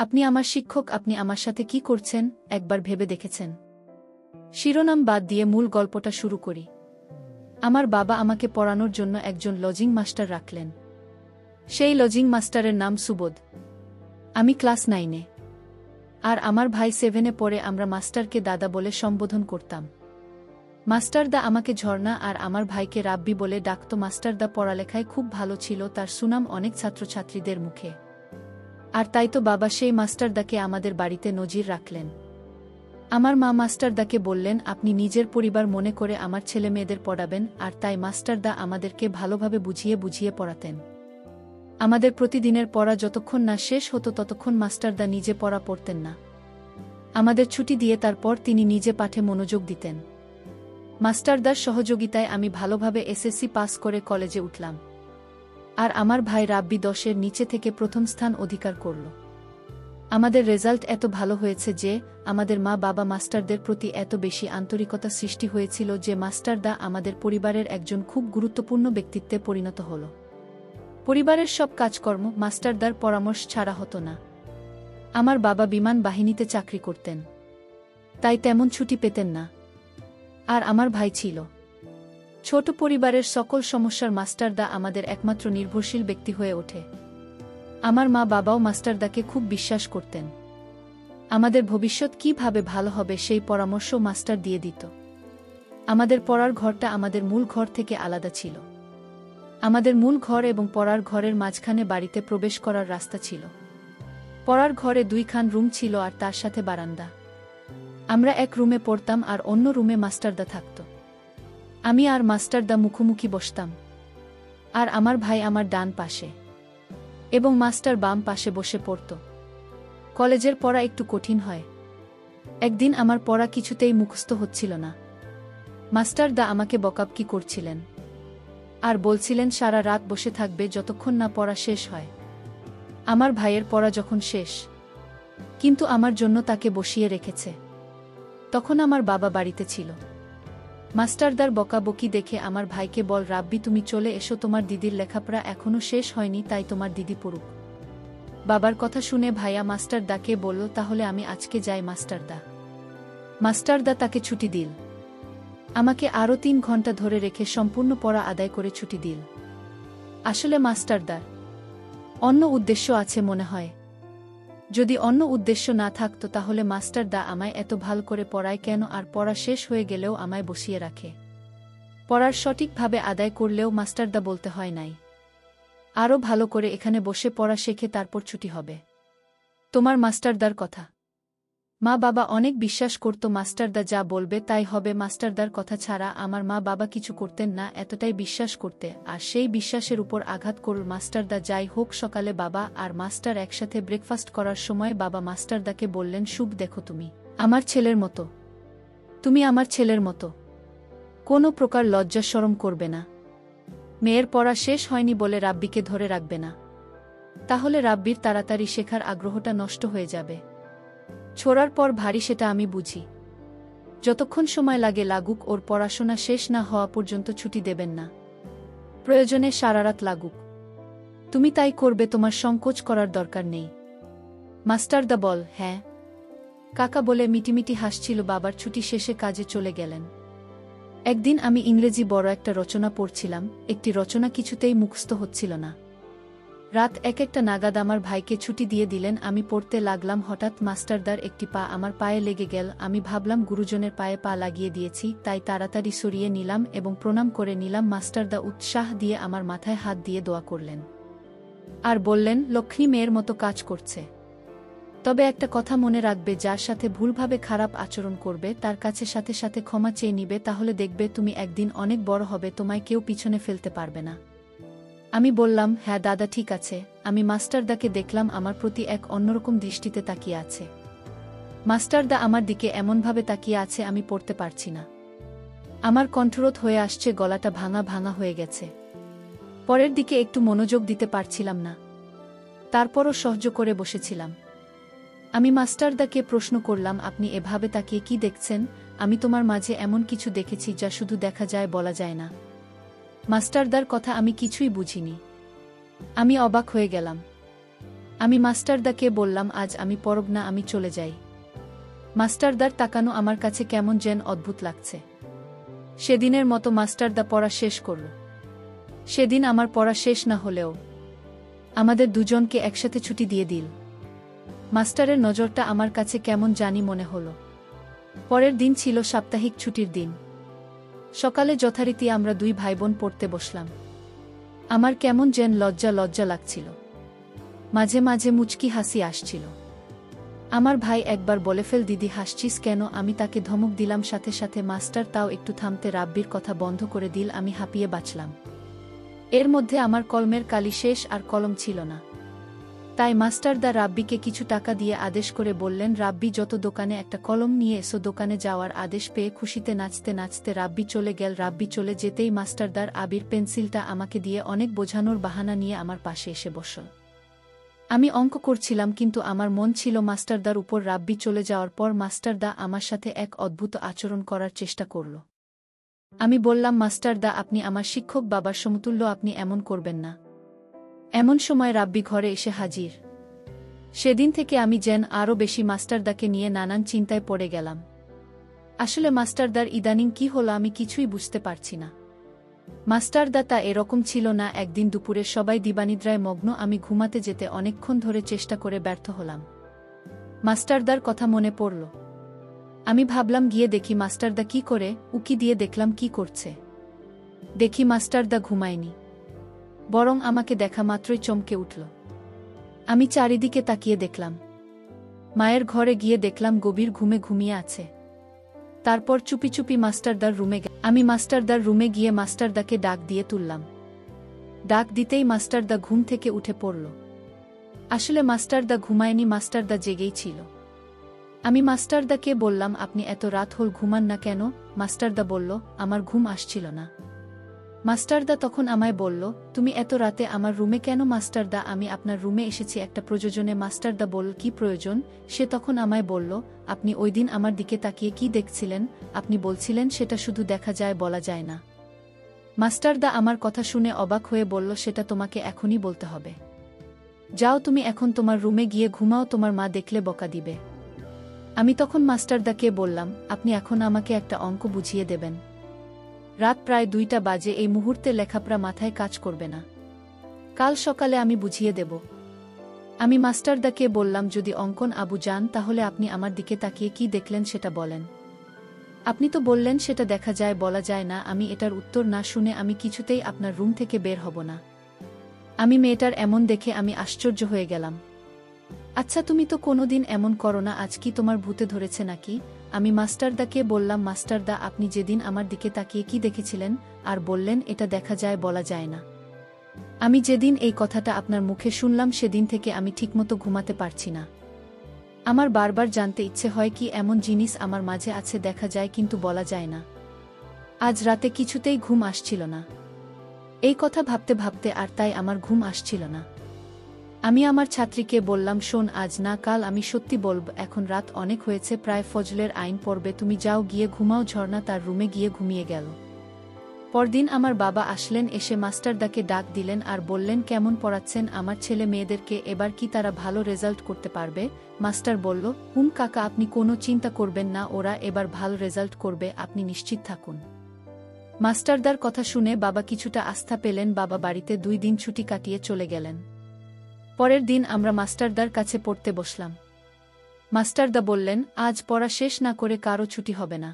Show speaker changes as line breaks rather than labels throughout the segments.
আপনি আমার শিক্ষক, আপনি আমার সাথে কি করছেন একবার ভেবে দেখেছেন? শিরোনাম বাদ দিয়ে মূল গল্পটা শুরু করি। আমার বাবা আমাকে পড়ানোর জন্য একজন লজিং মাস্টার রাখলেন। সেই লজিং মাস্টারের নাম সুবোধ। আমি ক্লাস 9-এ, আর আমার ভাই 7-এ পড়ে। আমরা মাস্টারকে দাদা বলে সম্বোধন করতাম। মাস্টারদা আমাকে ঝর্ণা আর আমার ভাইকে রাব্বি বলে ডাকত। মাস্টারদা পড়ালেখায় খুব ভালো ছিল, তার সুনাম অনেক ছাত্রছাত্রীদের মুখে। আর তাই তো বাবা সেই মাস্টারদাকে আমাদের বাড়িতে নজির রাখলেন। আমার মা মাস্টারদাকে বললেন, আপনি নিজের পরিবার মনে করে আমার ছেলে মেয়েদের পড়াবেন। আর তাই মাস্টারদা আমাদেরকে ভালোভাবে বুঝিয়ে বুঝিয়ে পড়াতেন। আমাদের প্রতিদিনের পড়া যতক্ষণ না শেষ হতো ততক্ষণ মাস্টারদা নিজে পড়া পড়তেন না। আমাদের ছুটি দিয়ে তারপর তিনি নিজে পাঠে মনোযোগ দিতেন। মাস্টারদার সহযোগিতায় আমি ভালোভাবে এসএসসি পাস করে কলেজে উঠলাম। আর আমার ভাই রাব্বি 10-এর নিচে থেকে প্রথম স্থান অধিকার করল। আমাদের রেজাল্ট এত ভালো হয়েছে যে আমাদের মা বাবা মাস্টারদের প্রতি এত বেশি আন্তরিকতা সৃষ্টি হয়েছিল যে মাস্টারদা আমাদের পরিবারের একজন খুব গুরুত্বপূর্ণ ব্যক্তিত্বে পরিণত হল। পরিবারের সব কাজকর্ম মাস্টারদার পরামর্শ ছাড়া হতো না। আমার বাবা বিমান বাহিনীতে চাকরি করতেন, তাই তেমন ছুটি পেতেন না। আর আমার ভাই ছিল ছোট। পরিবারের সকল সমস্যার মাস্টারদা আমাদের একমাত্র নির্ভরশীল ব্যক্তি হয়ে ওঠে। আমার মা বাবাও মাস্টারদাকে খুব বিশ্বাস করতেন। আমাদের ভবিষ্যৎ কিভাবে ভালো হবে সেই পরামর্শ মাস্টার দিয়ে দিত। আমাদের পড়ার ঘরটা আমাদের মূল ঘর থেকে আলাদা ছিল। আমাদের মূল ঘর এবং পড়ার ঘরের মাঝখানে বাড়িতে প্রবেশ করার রাস্তা ছিল। পড়ার ঘরে 2খান রুম ছিল আর তার সাথে বারান্দা। আমরা এক রুমে পড়তাম আর অন্য রুমে মাস্টারদা থাকত। আমি আর মাস্টারদা মুখোমুখি বসতাম, আর আমার ভাই আমার ডান পাশে এবং মাস্টার বাম পাশে বসে পড়ত। কলেজের পড়া একটু কঠিন হয়। একদিন আমার পড়া কিছুতেই মুখস্থ হচ্ছিল না। মাস্টারদা আমাকে বকাবকি করছিলেন আর বলছিলেন সারা রাত বসে থাকবে যতক্ষণ না পড়া শেষ হয়। আমার ভাইয়ের পড়া যখন শেষ, কিন্তু আমার জন্য তাকে বসিয়ে রেখেছে। তখন আমার বাবা বাড়িতে ছিল। মাস্টারদার বকাবকি দেখে আমার ভাইকে বল, রাব্বি তুমি চলে এসো, তোমার দিদির লেখাপড়া এখনো শেষ হয়নি, তাই তোমার দিদি পড়ুক। বাবার কথা শুনে ভাইয়া মাস্টারদাকে বলল, তাহলে আমি আজকে যাই মাস্টারদা। মাস্টারদা তাকে ছুটি দিল। আমাকে আরও 3 ঘন্টা ধরে রেখে সম্পূর্ণ পড়া আদায় করে ছুটি দিল। আসলে মাস্টারদার অন্য উদ্দেশ্য আছে মনে হয়। যদি অন্য উদ্দেশ্য না থাকতো তাহলে মাস্টারদা আমায় এত ভালো করে পড়ায় কেন? আর পড়া শেষ হয়ে গেলেও আমায় বসিয়ে রাখে। পড়ার সঠিকভাবে আদায় করলেও মাস্টারদা বলতে হয় নাই, আরও ভালো করে এখানে বসে পড়া শেখে তারপর ছুটি হবে। তোমার মাস্টারদার কথা মা বাবা অনেক বিশ্বাস করত। মাস্টারদা যা বলবে তাই হবে। মাস্টারদার কথা ছাড়া আমার মা বাবা কিছু করতেন না, এতটাই বিশ্বাস করতে। আর সেই বিশ্বাসের উপর আঘাত করল মাস্টারদা। যাই হোক, সকালে বাবা আর মাস্টার একসাথে ব্রেকফাস্ট করার সময় বাবা মাস্টারদাকে বললেন, শুভ, দেখো তুমি আমার ছেলের মতো, তুমি আমার ছেলের মতো কোনো প্রকার লজ্জা শরম করবে না। মেয়ের পড়া শেষ হয়নি বলে রাব্বিকে ধরে রাখবে না, তাহলে রাব্বির তাড়াতাড়ি শেখার আগ্রহটা নষ্ট হয়ে যাবে। ছোড়ার পর ভারী সেটা আমি বুঝি। যতক্ষণ সময় লাগে লাগুক, ওর পড়াশোনা শেষ না হওয়া পর্যন্ত ছুটি দেবেন না। প্রয়োজনে সারারাত লাগুক, তুমি তাই করবে, তোমার সংকোচ করার দরকার নেই। মাস্টারদা বল, হ্যাঁ কাকা বলে মিটিমিটি হাসছিল। বাবার ছুটি শেষে কাজে চলে গেলেন। একদিন আমি ইংরেজি বড় একটা রচনা পড়ছিলাম। একটি রচনা কিছুতেই মুখস্থ হচ্ছিল না। রাত 1-1টা নাগাদ আমার ভাইকে ছুটি দিয়ে দিলেন। আমি পড়তে লাগলাম। হঠাৎ মাস্টারদার একটি পা আমার পায়ে লেগে গেল। আমি ভাবলাম গুরুজনের পায়ে পা লাগিয়ে দিয়েছি, তাই তাড়াতাড়ি সরিয়ে নিলাম এবং প্রণাম করে নিলাম। মাস্টারদা উৎসাহ দিয়ে আমার মাথায় হাত দিয়ে দোয়া করলেন আর বললেন, লক্ষ্মী মেয়ের মতো কাজ করছে। তবে একটা কথা মনে রাখবে, যার সাথে ভুলভাবে খারাপ আচরণ করবে তার কাছে সাথে সাথে ক্ষমা চেয়ে নিবে, তাহলে দেখবে তুমি একদিন অনেক বড় হবে, তোমায় কেউ পিছনে ফেলতে পারবে না। আমি বললাম, হ্যাঁ দাদা ঠিক আছে। আমি মাস্টারদাকে দেখলাম আমার প্রতি এক অন্যরকম দৃষ্টিতে তাকিয়ে আছে। মাস্টারদা আমার দিকে এমনভাবে তাকিয়ে আছে আমি পড়তে পারছি না। আমার কণ্ঠরোধ হয়ে আসছে, গলাটা ভাঙা ভাঙা হয়ে গেছে। পরের দিকে একটু মনোযোগ দিতে পারছিলাম না। তারপরও সহ্য করে বসেছিলাম। আমি মাস্টারদাকে প্রশ্ন করলাম, আপনি এভাবে তাকিয়ে কি দেখছেন? আমি তোমার মাঝে এমন কিছু দেখেছি যা শুধু দেখা যায়, বলা যায় না। মাস্টারদার কথা আমি কিছুই বুঝিনি। আমি অবাক হয়ে গেলাম। আমি মাস্টারদাকে বললাম, আজ আমি পড়ব না, আমি চলে যাই। মাস্টারদার তাকানো আমার কাছে কেমন যেন অদ্ভুত লাগছে। সেদিনের মতো মাস্টারদা পড়া শেষ করল। সেদিন আমার পড়া শেষ না হলেও আমাদের দুজনকে একসাথে ছুটি দিয়ে দিল। মাস্টারের নজরটা আমার কাছে কেমন জানি মনে হলো। পরের দিন ছিল সাপ্তাহিক ছুটির দিন। সকালে যথারীতি আমরা দুই ভাইবোন পড়তে বসলাম। আমার কেমন যেন লজ্জা লজ্জা লাগছিল, মাঝে মাঝে মুচকি হাসি আসছিল। আমার ভাই একবার বলে ফেল, দিদি হাসছিস কেন? আমি তাকে ধমক দিলাম, সাথে সাথে মাস্টার তাও একটু থামতে রাব্বির কথা বন্ধ করে দিল। আমি হাঁপিয়ে বাঁচলাম। এর মধ্যে আমার কলমের কালি শেষ, আর কলম ছিল না। তাই মাস্টারদা রাব্বিকে কিছু টাকা দিয়ে আদেশ করে বললেন, রাব্বি যত দোকানে একটা কলম নিয়ে এসো। দোকানে যাওয়ার আদেশ পেয়ে খুশিতে নাচতে নাচতে রাব্বি চলে গেল। রাব্বি চলে যেতেই মাস্টারদার আবির পেন্সিলটা আমাকে দিয়ে অনেক বোঝানোর বাহানা নিয়ে আমার পাশে এসে বসল। আমি অঙ্ক করছিলাম, কিন্তু আমার মন ছিল মাস্টারদার উপর। রাব্বি চলে যাওয়ার পর মাস্টারদা আমার সাথে এক অদ্ভুত আচরণ করার চেষ্টা করল। আমি বললাম, মাস্টারদা আপনি আমার শিক্ষক, বাবার সমতুল্য, আপনি এমন করবেন না। এমন সময় রাব্বি ঘরে এসে হাজির। সেদিন থেকে আমি যেন আরও বেশি মাস্টারদাকে নিয়ে নানান চিন্তায় পড়ে গেলাম। আসলে মাস্টারদার ইদানিং কি হলো আমি কিছুই বুঝতে পারছি না। মাস্টারদা তা এরকম ছিল না। একদিন দুপুরে সবাই দিবানিদ্রায় মগ্ন, আমি ঘুমাতে যেতে অনেকক্ষণ ধরে চেষ্টা করে ব্যর্থ হলাম। মাস্টারদার কথা মনে পড়ল। আমি ভাবলাম গিয়ে দেখি মাস্টারদা কি করে। উকি দিয়ে দেখলাম কি করছে। দেখি মাস্টারদা ঘুমায়নি, বরং আমাকে দেখা মাত্রই চমকে উঠল। আমি চারিদিকে তাকিয়ে দেখলাম। মায়ের ঘরে গিয়ে দেখলাম গভীর ঘুমে ঘুমিয়ে আছে। তারপর চুপি চুপি মাস্টারদার রুমে আমি মাস্টারদার রুমে গিয়ে মাস্টারদাকে ডাক দিয়ে তুললাম। ডাক দিতেই মাস্টারদা ঘুম থেকে উঠে পড়ল। আসলে মাস্টারদা ঘুমায়নি, মাস্টারদা জেগেই ছিল। আমি মাস্টারদাকে বললাম, আপনি এত রাত হল ঘুমান না কেন? মাস্টারদা বলল, আমার ঘুম আসছিল না। মাস্টারদা তখন আমায় বলল, তুমি এত রাতে আমার রুমে কেন? মাস্টারদা, আমি আপনার রুমে এসেছি একটা প্রয়োজনে। মাস্টারদা বলল, কি প্রয়োজন? সে তখন আমায় বলল, আপনি ওই দিন আমার দিকে তাকিয়ে কি দেখছিলেন? আপনি বলছিলেন সেটা শুধু দেখা যায়, বলা যায় না। মাস্টারদা আমার কথা শুনে অবাক হয়ে বলল, সেটা তোমাকে এখনই বলতে হবে। যাও তুমি এখন তোমার রুমে গিয়ে ঘুমাও, তোমার মা দেখলে বকা দিবে। আমি তখন মাস্টারদাকে বললাম, আপনি এখন আমাকে একটা অঙ্ক বুঝিয়ে দেবেন। রাত প্রায় 2টা বাজে, এই মুহূর্তে লেখাপড়া মাথায় কাজ করবে না। কাল সকালে আমি বুঝিয়ে দেব। আমি মাস্টারদাকে বললাম, যদি অঙ্কন আবু যান, তাহলে আপনি আমার দিকে তাকিয়ে কি দেখলেন সেটা বলেন। আপনি তো বললেন সেটা দেখা যায়, বলা যায় না। আমি এটার উত্তর না শুনে আমি কিছুতেই আপনার রুম থেকে বের হব না। আমি মেয়েটার এমন দেখে আমি আশ্চর্য হয়ে গেলাম। আচ্ছা, তুমি তো কোনোদিন এমন করো না, আজ কি তোমার ভূতে ধরেছে নাকি? আমি মাস্টারদাকে বললাম, মাস্টারদা আপনি যেদিন আমার দিকে তাকিয়ে কি দেখেছিলেন আর বললেন এটা দেখা যায়, বলা যায় না? আমি যেদিন এই কথাটা আপনার মুখে শুনলাম, সেদিন থেকে আমি ঠিকমতো ঘুমাতে পারছি না। আমার বারবার জানতে ইচ্ছে হয় কি এমন জিনিস আমার মাঝে আছে, দেখা যায় কিন্তু বলা যায় না। আজ রাতে কিছুতেই ঘুম আসছিল না। এই কথা ভাবতে ভাবতে আর তাই আমার ঘুম আসছিল না। আমি আমার ছাত্রীকে বললাম, শোন, আজ না কাল আমি সত্যি বলব। এখন রাত অনেক হয়েছে, প্রায় ফজলের আইন পড়বে, তুমি যাও গিয়ে ঘুমাও। ঝর্ণা তার রুমে গিয়ে ঘুমিয়ে গেল। পরদিন আমার বাবা আসলেন, এসে মাস্টারদাকে ডাক দিলেন আর বললেন, কেমন পড়াচ্ছেন আমার ছেলে মেয়েদেরকে? এবার কি তারা ভালো রেজাল্ট করতে পারবে? মাস্টার বলল, কাকা, আপনি কোনো চিন্তা করবেন না, ওরা এবার ভালো রেজাল্ট করবে, আপনি নিশ্চিত থাকুন। মাস্টারদার কথা শুনে বাবা কিছুটা আস্থা পেলেন। বাবা বাড়িতে 2 দিন ছুটি কাটিয়ে চলে গেলেন। পরের দিন আমরা মাস্টারদার কাছে পড়তে বসলাম। মাস্টারদা বললেন, আজ পড়া শেষ না করে কারো ছুটি হবে না।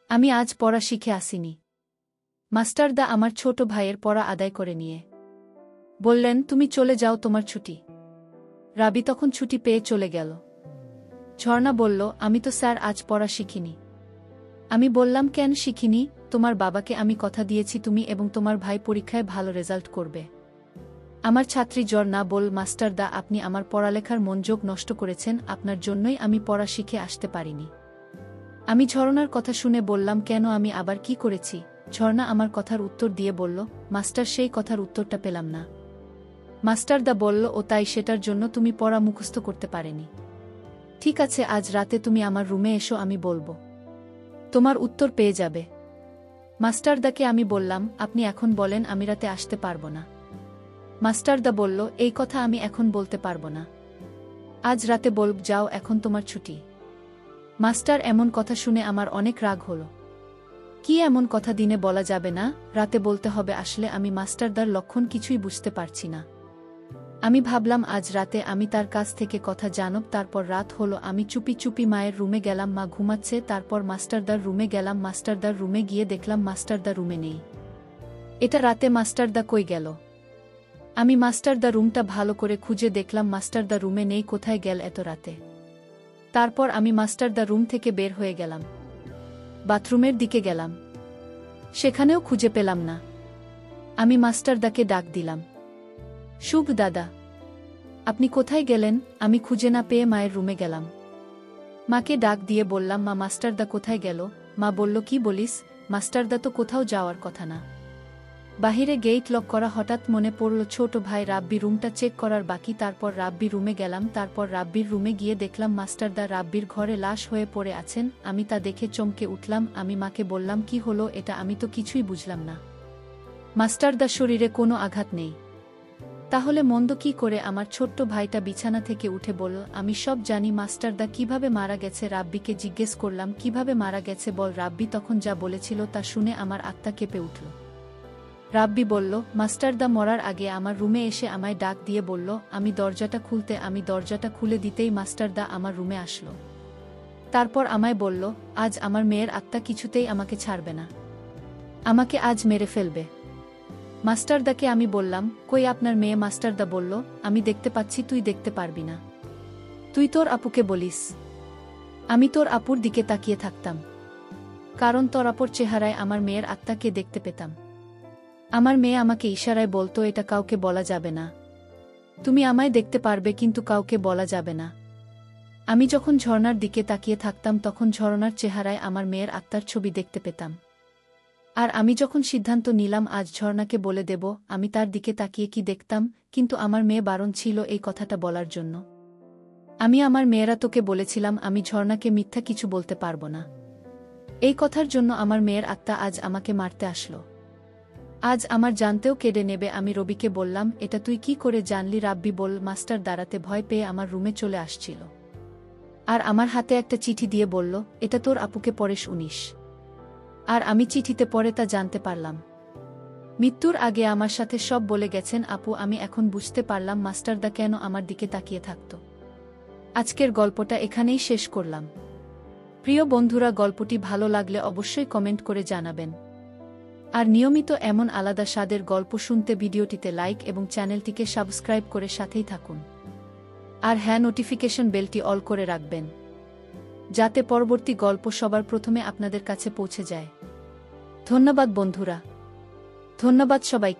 আমি আজ পড়া শিখে আসিনি। মাস্টারদা আমার ছোট ভাইয়ের পড়া আদায় করে নিয়ে বললেন, তুমি চলে যাও, তোমার ছুটি। রাবি তখন ছুটি পেয়ে চলে গেল। ঝর্ণা বলল, আমি তো স্যার আজ পড়া শিখিনি। আমি বললাম, কেন শিখিনি? তোমার বাবাকে আমি কথা দিয়েছি তুমি এবং তোমার ভাই পরীক্ষায় ভালো রেজাল্ট করবে। আমার ছাত্রী ঝর্ণা বল, মাস্টারদা আপনি আমার পড়ালেখার মনোযোগ নষ্ট করেছেন, আপনার জন্যই আমি পড়া শিখে আসতে পারিনি। আমি ঝর্ণার কথা শুনে বললাম, কেন, আমি আবার কি করেছি? ঝর্ণা আমার কথার উত্তর দিয়ে বলল, মাস্টার, সেই কথার উত্তরটা পেলাম না। মাস্টারদা বলল, ও তাই, সেটার জন্য তুমি পড়া মুখস্থ করতে পারেনি। ঠিক আছে, আজ রাতে তুমি আমার রুমে এসো, আমি বলবো, তোমার উত্তর পেয়ে যাবে। মাস্টারদাকে আমি বললাম, আপনি এখন বলেন, আমি রাতে আসতে পারবো না। মাস্টারদা বলল, এই কথা আমি এখন বলতে পারব না। আজ রাতে বলব, যাও, এখন তোমার ছুটি। মাস্টার এমন কথা শুনে আমার অনেক রাগ হলো। কি এমন কথা দিনে বলা যাবে না, রাতে বলতে হবে? আসলে আমি মাস্টারদার লক্ষণ কিছুই বুঝতে পারছি না। আমি ভাবলাম আজ রাতে আমি তার কাছ থেকে কথা জানব। তারপর রাত হলো, আমি চুপি চুপি মায়ের রুমে গেলাম, মা ঘুমাচ্ছে। তারপর মাস্টারদার রুমে গেলাম, মাস্টারদার রুমে গিয়ে দেখলাম মাস্টারদা রুমে নেই। এটা রাতে মাস্টারদা কই গেল? আমি মাস্টারদা রুমটা ভালো করে খুঁজে দেখলাম মাস্টারদা রুমে নেই। কোথায় গেল এত রাতে? তারপর আমি মাস্টারদা রুম থেকে বের হয়ে গেলাম, বাথরুমের দিকে গেলাম, সেখানেও খুঁজে পেলাম না। আমি মাস্টারদাকে ডাক দিলাম, শুভ দাদা, আপনি কোথায় গেলেন? আমি খুঁজে না পেয়ে মায়ের রুমে গেলাম। মাকে ডাক দিয়ে বললাম, মা, মাস্টারদা কোথায় গেল? মা বলল, কি বলিস? মাস্টারদা তো কোথাও যাওয়ার কথা না। বাহিরে গেট লক করা। হঠাৎ মনে পড়ল ছোট ভাই রাব্বি রুমটা চেক করার বাকি। তারপর রাব্বি রুমে গেলাম। তারপর রাব্বির রুমে গিয়ে দেখলাম মাস্টারদা রাব্বির ঘরে লাশ হয়ে পড়ে আছেন। আমি তা দেখে চমকে উঠলাম। আমি মাকে বললাম, কি হলো এটা? আমি তো কিছুই বুঝলাম না। মাস্টারদা শরীরে কোনো আঘাত নেই, তাহলে মন্দ কি করে? আমার ছোট্ট ভাইটা বিছানা থেকে উঠে বলল, আমি সব জানি। মাস্টারদা কিভাবে মারা গেছে? রাব্বিকে জিজ্ঞেস করলাম, কিভাবে মারা গেছে বল। রাব্বি তখন যা বলেছিল তা শুনে আমার আত্মা কেঁপে উঠল। রাব্বি বলল, মাস্টারদা মরার আগে আমার রুমে এসে আমায় ডাক দিয়ে বলল আমি দরজাটা খুলতে। আমি দরজাটা খুলে দিতেই মাস্টারদা আমার রুমে আসলো। তারপর আমায় বলল, আজ আমার মেয়ের আত্মা কিছুতেই আমাকে ছাড়বে না, আমাকে আজ মেরে ফেলবে। মাস্টারদাকে আমি বললাম, কই আপনার মেয়ে? মাস্টারদা বলল, আমি দেখতে পাচ্ছি, তুই দেখতে পারবি না। তুই তোর আপুকে বলিস। আমি তোর আপুর দিকে তাকিয়ে থাকতাম, কারণ তোর আপুর চেহারায় আমার মেয়ের আত্মাকে দেখতে পেতাম। আমার মেয়ে আমাকে ইশারায় বলতো, এটা কাউকে বলা যাবে না, তুমি আমায় দেখতে পারবে কিন্তু কাউকে বলা যাবে না। আমি যখন ঝর্ণার দিকে তাকিয়ে থাকতাম তখন ঝর্ণার চেহারায় আমার মেয়ের আত্মার ছবি দেখতে পেতাম। আর আমি যখন সিদ্ধান্ত নিলাম আজ ঝর্ণাকে বলে দেব, আমি তার দিকে তাকিয়ে কি দেখতাম, কিন্তু আমার মেয়ে বারণ ছিল এই কথাটা বলার জন্য। আমি আমার মেয়েরা তোকে বলেছিলাম আমি ঝর্ণাকে মিথ্যা কিছু বলতে পারবো না। এই কথার জন্য আমার মেয়ের আত্মা আজ আমাকে মারতে আসলো। আজ আমার জানতেও কেড়ে নেবে। আমি রবিকে বললাম, এটা তুই কি করে জানলি? রাব্বি বল, মাস্টার দাঁড়াতে ভয় পেয়ে আমার রুমে চলে আসছিল, আর আমার হাতে একটা চিঠি দিয়ে বলল, এটা তোর আপুকে পড়ে শুনিস। আর আমি চিঠিতে পড়ে তা জানতে পারলাম। মৃত্যুর আগে আমার সাথে সব বলে গেছেন আপু। আমি এখন বুঝতে পারলাম মাস্টারদা কেন আমার দিকে তাকিয়ে থাকত। আজকের গল্পটা এখানেই শেষ করলাম। প্রিয় বন্ধুরা, গল্পটি ভালো লাগলে অবশ্যই কমেন্ট করে জানাবেন। আর নিয়মিত এমন আলাদা স্বাদের গল্প শুনতে ভিডিওটিতে লাইক এবং চ্যানেলটিকে সাবস্ক্রাইব করে সাথেই থাকুন। আর হ্যাঁ, নোটিফিকেশন বেলটি অল করে রাখবেন, যাতে পরবর্তী গল্প সবার প্রথমে আপনাদের কাছে পৌঁছে যায়। ধন্যবাদ বন্ধুরা, ধন্যবাদ সবাইকে।